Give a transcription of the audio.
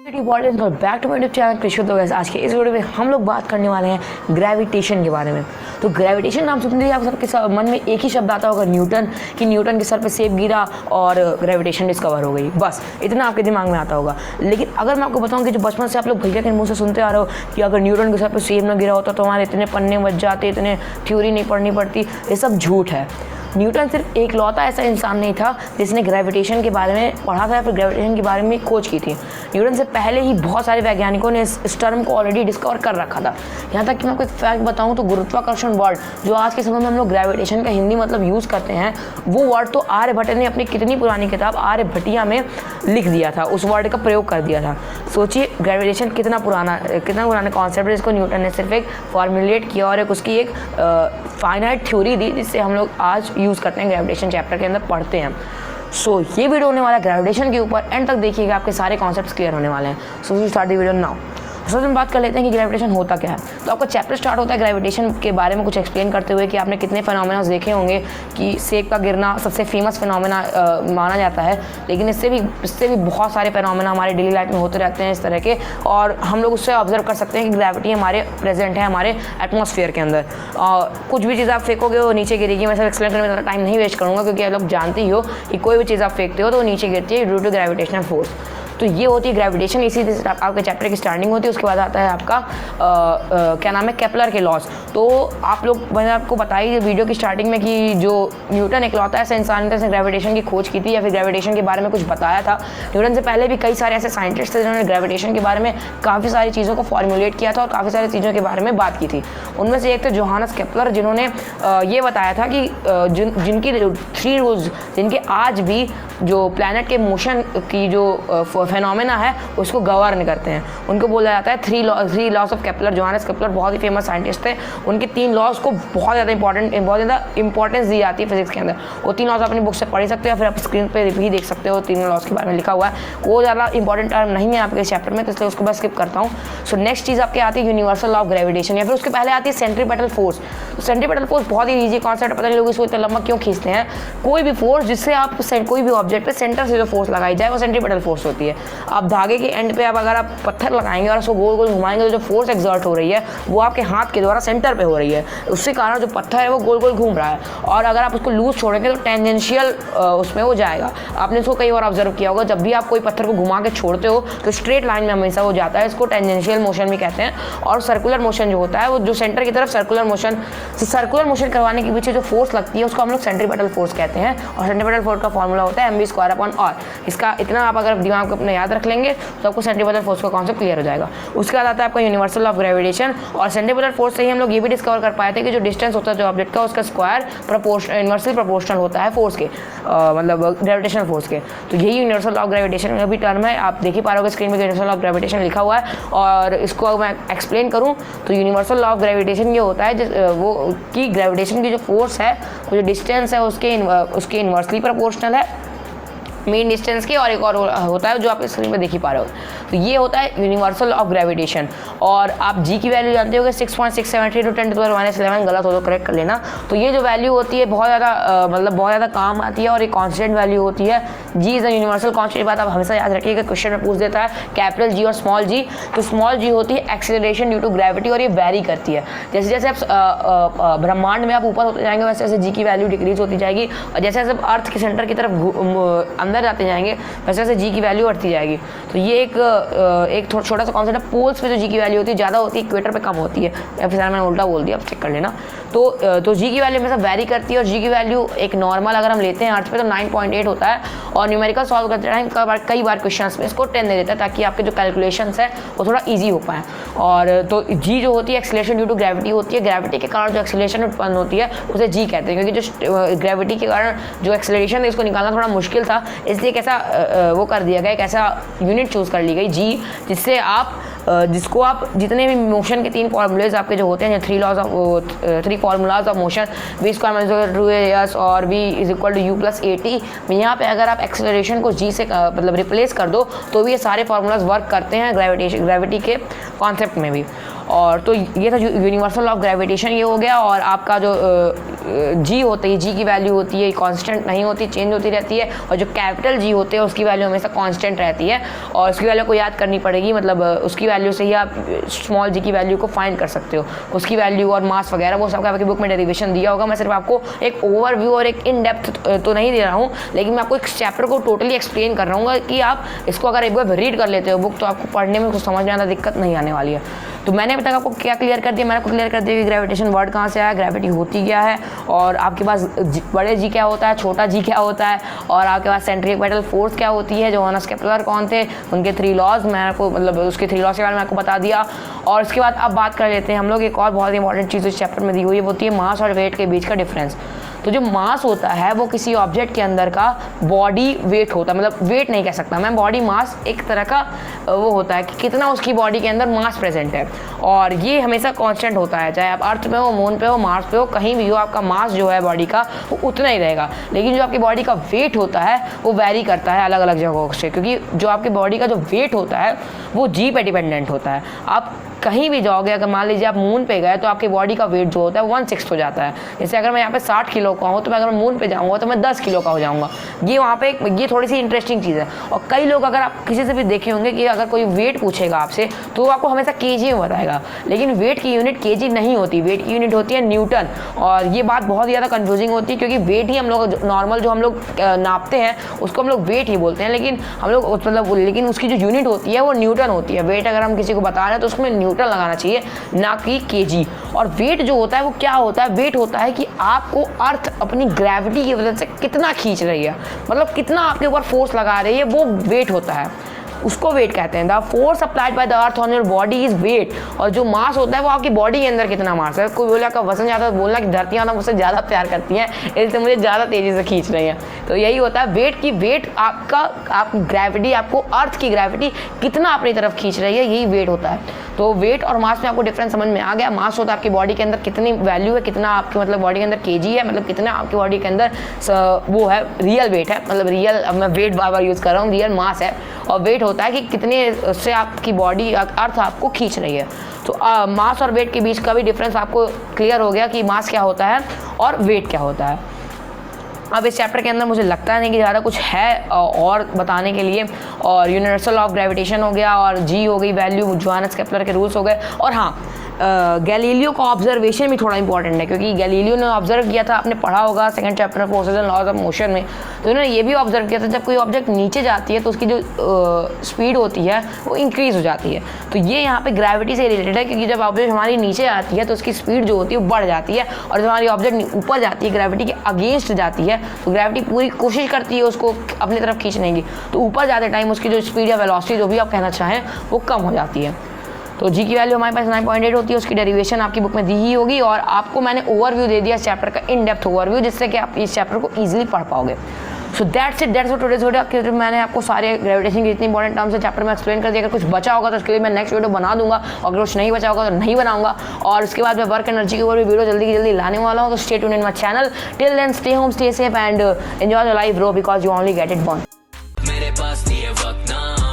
Back to my YouTube channel Krishi. तो वैसे आज के इस वीडियो में हम लोग बात करने वाले हैं ग्रेविटेशन के बारे में। तो ग्रेविटेशन नाम सुनते ही आप सबके मन में एक ही शब्द आता होगा, न्यूटन, कि न्यूटन के सर पे सेब गिरा और ग्रेविटेशन डिस्कवर हो गई। बस इतना आपके दिमाग में आता होगा। लेकिन अगर मैं आपको बताऊं कि जो बचपन से आप लोग भैया के मुंह से सुनते आ रहे हो कि अगर न्यूटन के सर पे सेब ना गिरा होता तो हमारे इतने पन्ने बच जाते, इतने थ्योरी नहीं पढ़नी पड़ती, ये सब झूठ है। न्यूटन सिर्फ एक लौता ऐसा इंसान नहीं था जिसने ग्रेविटेशन के बारे में पढ़ा था या फिर ग्रेविटेशन के बारे में खोज की थी। न्यूटन से पहले ही बहुत सारे वैज्ञानिकों ने इस टर्म को ऑलरेडी डिस्कवर कर रखा था। यहाँ तक कि मैं आपको एक फैक्ट बताऊँ तो गुरुत्वाकर्षण वर्ड, जो आज के समय में हम लोग ग्रेविटेशन का हिंदी मतलब यूज़ करते हैं, वो वर्ड तो आर्यभट्ट ने अपनी कितनी पुरानी किताब आर्यभट्टिया में लिख दिया था, उस वर्ड का प्रयोग कर दिया था। सोचिए ग्रेविटेशन कितना पुराना कॉन्सेप्ट है जिसको न्यूटन ने सिर्फ एक फॉर्मुलेट किया और एक उसकी एक फाइनाइट थ्योरी दी जिससे हम लोग आज यूज़ करते हैं, ग्रेविटेशन चैप्टर के अंदर पढ़ते हैं। सो ये वीडियो होने वाला है ग्रेविटेशन के ऊपर, एंड तक देखिएगा, आपके सारे कॉन्सेप्ट्स क्लियर होने वाले हैं। So we start the video now. सबसे हम बात कर लेते हैं कि ग्रेविटेशन होता क्या है। तो आपका चैप्टर स्टार्ट होता है ग्रेविटेशन के बारे में कुछ एक्सप्लेन करते हुए कि आपने कितने फिनोमेना देखे होंगे कि सेब का गिरना सबसे फेमस फिनोमेना माना जाता है, लेकिन इससे भी बहुत सारे फिनोमेना हमारे डेली लाइफ में होते रहते हैं इस तरह के, और हम लोग उससे ऑब्जर्व कर सकते हैं कि ग्रेविटी हमारे प्रेजेंट है हमारे एटमॉस्फेयर के अंदर। कुछ भी चीज़ आप फेंकोगे वो नीचे गिरेगी। मैं सब एक्सप्लेन करने में ज़्यादा टाइम नहीं वेस्ट करूँगा क्योंकि आप लोग जानते ही हो कि कोई भी चीज़ आप फेंकते हो तो वो नीचे गिरती है ड्यू टू ग्रेविटेशनल फोर्स। तो ये होती है ग्रेविटेशन। इसी आपके चैप्टर की स्टार्टिंग होती है। उसके बाद आता है आपका क्या नाम है, केपलर के लॉस। तो आप लोग, मैंने आपको बताई वीडियो की स्टार्टिंग में कि जो न्यूटन इकलौता ऐसा इंसान था जिसने ग्रेविटेशन की खोज की थी या फिर ग्रेविटेशन के बारे में कुछ बताया था। न्यूटन से पहले भी कई सारे ऐसे साइंटिस्ट थे जिन्होंने ग्रेविटेशन के बारे में काफ़ी सारी चीज़ों को फॉर्मुलेट किया था और काफ़ी सारी चीज़ों के बारे में बात की थी। उनमें से एक थे जोहानस केपलर, जिन्होंने ये बताया था कि जिनकी 3 रूल्स, जिनके आज भी जो प्लैनेट के मोशन की जो फेनोमेना है उसको गवर्न करते हैं, उनको बोला जाता है 3 loss of Kepler. Johannes Kepler बहुत ही फेमस साइंटिस्ट थे। उनके 3 लॉस को बहुत ज़्यादा इंपॉर्टेंस दी जाती है फिजिक्स के अंदर। वो 3 लॉस अपनी बुक से पढ़ सकते हो या फिर आप स्क्रीन पे भी देख सकते हो। 3 लॉस के बारे में लिखा हुआ है। वो ज़्यादा इंपॉर्टेंट टर्म नहीं है आपके इस चैप्टर में, तो इसलिए उसको बस स्किप करता हूँ। सो नेक्स्ट चीज़ आपके आती है यूनिवर्सल लॉ ऑफ ग्रेविटेशन, या फिर उसके पहले आती है सेंट्रीपेटल फोर्स। सेंट्रीपेटल फोर्स बहुत ही ईजी कॉन्सेप्ट, पता नहीं लोग इसको इतना लंबा क्यों खींचते हैं। कोई भी फोर्स जिससे आप कोई भी ऑब्जेक्ट पे सेंटर से जो फोर्स लगाई जाए वो सेंट्रीपेटल फोर्स होती है। आप धागे के एंड पे अगर आप पत्थर लगाएंगे और उसको गोल गोल घुमाएंगे तो जो फोर्स एक्सर्ट हो रही है वो आपके हाथ के द्वारा सेंटर पे हो रही है, उसके कारण जो पत्थर है वो गोल गोल घूम रहा है। और अगर आप उसको लूज छोड़ेंगे तो टेंजेंशियल उसमें हो जाएगा। आपने इसको कई बार ऑब्जर्व किया होगा, जब भी आप कोई पत्थर को घुमा के छोड़ते हो तो स्ट्रेट लाइन में हमेशा वो जाता है। इसको टेंजेंशियल मोशन भी कहते हैं। और सर्कुलर मोशन जो होता है वो जो सेंटर की तरफ सर्कुलर मोशन करवाने के पीछे जो फोर्स लगती है उसको हम लोग सेंट्रीपेटल फोर्स कहते हैं। और सेंट्रीपेटल फोर्स का फॉर्मूला होता है mv²/r। इसका इतना आप अगर दिमाग को अपने याद रख लेंगे तो आपको सेंट्रीपेटल फोर्स का कॉन्सेप्ट क्लियर हो जाएगा। उसके बाद आता है आपका यूनिवर्सल ऑफ ग्रेविटेशन। और सेंट्रीपेटल फोर्स से ही हम लोग ये भी डिस्कवर कर पाए थे कि जो डिस्टेंस होता है जो ऑब्जेक्ट का, उसका स्क्वायर इन्वर्सली प्रोपोर्शनल होता है फोर्स के, मतलब ग्रेविटेशनल फोर्स के। तो यही यूनिवर्सल ऑफ ग्रेविटेशन का भी टर्म है। आप देख ही पा रहे हो स्क्रीन पर यूनिवर्सल ऑफ ग्रेविटेशन लिखा हुआ है। और इसको मैं एक्सप्लेन करूँ तो यूनिवर्सल लॉ ऑफ ग्रेविटेशन ये होता है वो कि ग्रेविटेशन की जो फोर्स है वो जो डिस्टेंस है उसके इन्वर्सली प्रोपोर्शनल है मेन डिस्टेंस के, और एक और होता है जो आप स्क्रीन पे देख ही पा रहे हो। तो ये होता है यूनिवर्सल ऑफ ग्रेविटेशन। और आप जी की वैल्यू जानते हो कि 6.673 × 10⁻11, गलत हो तो करेक्ट कर लेना। तो ये जो वैल्यू होती है बहुत ज़्यादा काम आती है और एक कॉन्स्टेंट वैल्यू होती है। जी इज़ अ यूनिवर्सल कॉन्स्टेंट। बात आप हमेशा याद रखिएगा, क्वेश्चन में पूछ देता है कैपिटल जी और स्मॉल जी। तो स्मॉल जी होती है एक्सेलरेशन ड्यू टू ग्रेविटी, और ये वेरी करती है। जैसे जैसे आप ब्रह्मांड में आप ऊपर होते जाएंगे वैसे वैसे जी की वैल्यू डिक्रीज होती जाएगी, और जैसे जैसे अर्थ के सेंटर की तरफ अंदर जाते जाएंगे वैसे वैसे जी की वैल्यू बढ़ती जाएगी। तो ये एक छोटा सा कॉन्सेप्ट है। पोल्स पे जो जी की वैल्यू होती है ज़्यादा होती है, इक्वेटर पे कम होती है। या फिर मैंने उल्टा बोल दिया, आप चेक कर लेना। तो जी की वैल्यू हमेशा वेरी करती है। और जी की वैल्यू एक नॉर्मल अगर हम लेते हैं अर्थ पे तो 9.8 होता है। और न्यूमेरिकल सॉल्व करते टाइम कई बार क्वेश्चन में इसको 10 दे देता है ताकि आपके जो कैलकुलेशंस है वो थोड़ा ईजी हो पाए। और तो जी जो होती है एक्सेलरेशन ड्यू टू ग्रेविटी होती है। ग्रेविटी के कारण जो एक्सेलरेशन उत्पन्न होती है उसे जी कहते हैं, क्योंकि जो ग्रेविटी के कारण जो एक्सेलरेशन है इसको निकालना थोड़ा मुश्किल था, इसलिए एक ऐसा वो कर दिया गया, एक ऐसा यूनिट चूज़ कर ली गई जी, जिसको आप जितने भी मोशन के 3 फॉर्मूलेज आपके जो होते हैं, 3 फॉर्मूलाज ऑफ मोशन, v² और v = u+at, यहाँ पे अगर आप एक्सेलरेशन को g से रिप्लेस कर दो तो भी ये सारे फॉर्मूलाज वर्क करते हैं ग्रेविटी के कॉन्सेप्ट में भी। और तो ये था यूनिवर्सल ऑफ ग्रेविटेशन, ये हो गया। और आपका जो जी होती है, जी की वैल्यू होती है कांस्टेंट नहीं होती, चेंज होती रहती है। और जो कैपिटल जी होते हैं उसकी वैल्यू हमेशा कांस्टेंट रहती है और उसकी वैल्यू को याद करनी पड़ेगी, मतलब उसकी वैल्यू से ही आप स्मॉल जी की वैल्यू को फाइंड कर सकते हो, उसकी वैल्यू और मास वगैरह वो सब आपकी बुक में डेरिवेशन दिया होगा। मैं सिर्फ आपको एक ओवरव्यू और एक इन डेप्थ तो नहीं दे रहा हूँ, लेकिन मैं आपको एक चैप्टर को टोटली एक्सप्लेन कर रहा हूँ कि आप इसको अगर एक बार रीड कर लेते हो बुक, तो आपको पढ़ने में कुछ समझ में ज़्यादा दिक्कत नहीं आने वाली है। तो मैंने अभी तक आपको क्या क्लियर कर दिया, मैंने आपको क्लियर कर दिया कि ग्रेविटेशन वर्ड कहाँ से आया, ग्रेविटी होती क्या है, और आपके पास बड़े जी क्या होता है, छोटा जी क्या होता है, और आपके पास सेंट्रीपिटल फोर्स क्या होती है, जोहानस केपलर कौन थे, उनके 3 लॉज, मैंने आपको मतलब उसके 3 लॉज के बारे में आपको बता दिया। और उसके बाद अब बात कर लेते हैं हम लोग एक और बहुत इंपॉर्टेंट चीज़ इस चैप्टर में दी हुई है, वो होती है मास और वेट के बीच का डिफरेंस। तो जो मास होता है वो किसी ऑब्जेक्ट के अंदर का बॉडी वेट होता है, मतलब वेट नहीं कह सकता मैं, बॉडी मास एक तरह का वो होता है कि कितना उसकी बॉडी के अंदर मास प्रेजेंट है, और ये हमेशा कांस्टेंट होता है, चाहे आप अर्थ पे हो, मून पे हो, मार्स पे हो, कहीं भी हो, आपका मास जो है बॉडी का वो उतना ही रहेगा। लेकिन जो आपकी बॉडी का वेट होता है वो वैरी करता है अलग अलग जगहों से, क्योंकि जो आपकी बॉडी का जो वेट होता है वो जी पे डिपेंडेंट होता है। आप कहीं भी जाओगे, अगर मान लीजिए आप मून पे गए तो आपकी बॉडी का वेट जो होता है 1/6 हो जाता है। जैसे अगर मैं यहाँ पे 60 किलो का हूँ तो मैं अगर मून पे जाऊँगा तो मैं 10 किलो का हो जाऊँगा। ये वहाँ पे ये थोड़ी सी इंटरेस्टिंग चीज़ है। और कई लोग, अगर आप किसी से भी देखे होंगे कि अगर कोई वेट पूछेगा आपसे तो वो आपको हमेशा केजी में बताएगा, लेकिन वेट की यूनिट केजी नहीं होती, वेट की यूनिट होती है न्यूटन। और ये बात बहुत ज़्यादा कन्फ्यूजिंग होती है, क्योंकि वेट ही हम लोग नॉर्मल जो हम लोग नापते हैं उसको हम लोग वेट ही बोलते हैं, लेकिन हम लोग मतलब लेकिन उसकी जो यूनिट होती है वो न्यूटन होती है। वेट अगर हम किसी को बता रहे हैं तो उसमें न्यूटन लगाना चाहिए, ना कि केजी। और वेट जो होता है वो क्या होता है, वेट होता है कि आपको अर्थ अपनी ग्रेविटी की वजह से कितना खींच रही है, मतलब कितना आपके ऊपर फोर्स लगा रही है, वो वेट होता है, उसको वेट कहते हैं। The force applied by the earth on your body is weight. और जो मास होता है वो आपकी बॉडी के अंदर कितना मास है। कोई बोला का वजन ज़्यादा, बोलना कि धरती माता मुझसे ज़्यादा प्यार करती हैं इसलिए मुझे ज़्यादा तेज़ी से खींच रही हैं, तो यही होता है वेट की। वेट आप ग्रेविटी, आपको अर्थ की ग्रेविटी कितना अपनी तरफ खींच रही है, यही वेट होता है। तो वेट और मास में आपको डिफरेंस समझ में आ गया। मास होता है आपकी बॉडी के अंदर कितनी वैल्यू है, कितना आपकी मतलब बॉडी के अंदर केजी है, मतलब कितना आपकी बॉडी के अंदर वो है रियल वेट है, मतलब रियल, अब मैं वेट बार बार यूज़ कर रहा हूँ, रियल मास है। और वेट होता है कि कितने से आपकी बॉडी अर्थ आपको खींच रही है। तो मास और वेट के बीच का भी डिफरेंस आपको क्लियर हो गया कि मास क्या होता है और वेट क्या होता है। अब इस चैप्टर के अंदर मुझे लगता नहीं कि ज़्यादा कुछ है और बताने के लिए। और यूनिवर्सल ऑफ ग्रेविटेशन हो गया, और जी हो गई वैल्यू, जोहानस केपलर के रूल्स हो गए। और हाँ, गैलीलियो का ऑब्जर्वेशन भी थोड़ा इंपॉर्टेंट है, क्योंकि गैलीलियो ने ऑब्जर्व किया था, आपने पढ़ा होगा second chapter of forces and laws of motion में, तो उन्होंने ये भी ऑब्जर्व किया था जब कोई ऑब्जेक्ट नीचे जाती है तो उसकी जो स्पीड होती है वो इंक्रीज़ हो जाती है। तो ये यहाँ पे ग्रेविटी से रिलेटेड है, क्योंकि जब ऑब्जेक्ट हमारी नीचे आती है तो उसकी स्पीड जो होती है वो बढ़ जाती है, और जब हमारी ऑब्जेक्ट ऊपर जाती है, ग्रेविटी के अगेंस्ट जाती है, तो ग्रेविटी पूरी कोशिश करती है उसको अपनी तरफ खींचने की, तो ऊपर जाते टाइम उसकी जो स्पीड या वेलोसिटी जो भी आप कहना चाहें वो कम हो जाती है। तो जी की वैल्यू हमारे पास 9.8 होती है, उसकी डेरिवेशन आपकी बुक में दी ही होगी। और आपको मैंने ओवरव्यू दे दिया इस चैप्टर का, इन डेप्थ ओवरव्यू, जिससे कि आप इस चैप्टर को ईजिली पढ़ पाओगे। So that's it for today's video. मैंने आपको सारे ग्रेविटेशन की जितनी इंपॉर्टेंट टर्म्स है चैप्टर में एक्सप्लेन कर दिया। अगर कुछ बचा होगा तो उसके लिए मैं नेक्स्ट वीडियो बना दूंगा, और अगर कुछ नहीं बचा होगा तो नहीं बनाऊंगा। और उसके बाद मैं वर्क एनर्जी के ऊपर भी वीडियो जल्दी की जल्दी लाने वाला हूँ। तो stay tuned in my channel. Till then stay home, stay safe and enjoy your life bro, because you only get it one. मेरे पास नहीं है वक्त ना